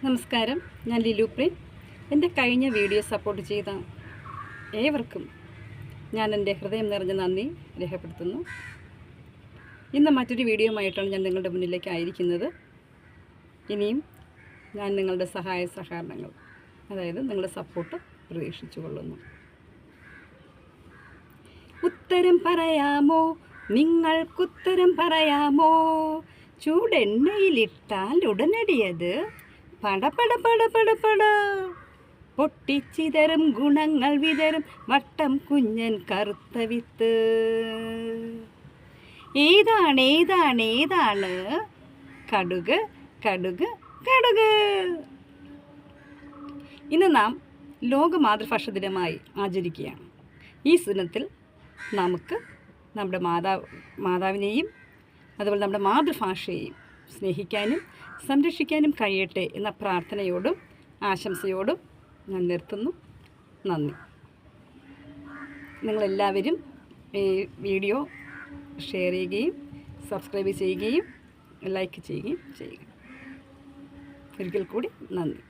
നമസ്കാരം, ഞാൻ ലിലു പ്രീ. എൻ്റെ കഴിഞ്ഞ വീഡിയോ സപ്പോർട്ട് ചെയ്ത ഏവർക്കും ഞാൻ എൻ്റെ ഹൃദയം നിറഞ്ഞ നന്ദി രേഖപ്പെടുത്തുന്നു. ഇന്ന് മറ്റൊരു വീഡിയോയുമായിട്ടാണ് ഞാൻ നിങ്ങളുടെ മുന്നിലേക്ക് ആയിരിക്കുന്നത്. ഇനിയും ഞാൻ നിങ്ങളുടെ സഹായ സഹകരണങ്ങൾ, അതായത് നിങ്ങളുടെ സപ്പോർട്ട് പ്രതീക്ഷിച്ചു കൊള്ളുന്നു. ഉത്തരം പറയാമോ, നിങ്ങൾക്കുത്തരം പറയാമോ? ചൂടെണ്ണയിലിട്ടാൽ ഉടനടിയത് പടപട പടപട പട പൊട്ടിച്ചിതറും ഗുണങ്ങൾ വിതറും വട്ടം കുഞ്ഞൻ കറുത്ത വിത്ത്. ഏതാണ് ഏതാണ് ഏതാണ്? കടുക് കടുക് കടുക്. ഇന്ന് നാം ലോക മാതൃഭാഷ ദിനമായി ആചരിക്കുകയാണ്. ഈ ദിനത്തിൽ നമുക്ക് നമ്മുടെ മാതാവിനെയും അതുപോലെ നമ്മുടെ മാതൃഭാഷയെയും സ്നേഹിക്കാനും സംരക്ഷിക്കാനും കഴിയട്ടെ എന്ന പ്രാർത്ഥനയോടും ആശംസയോടും ഞാൻ നിർത്തുന്നു. നന്ദി. നിങ്ങളെല്ലാവരും ഈ വീഡിയോ ഷെയർ ചെയ്യുകയും സബ്സ്ക്രൈബ് ചെയ്യുകയും ലൈക്ക് ചെയ്യുകയും ചെയ്യുക. ഒരിക്കൽ കൂടി നന്ദി.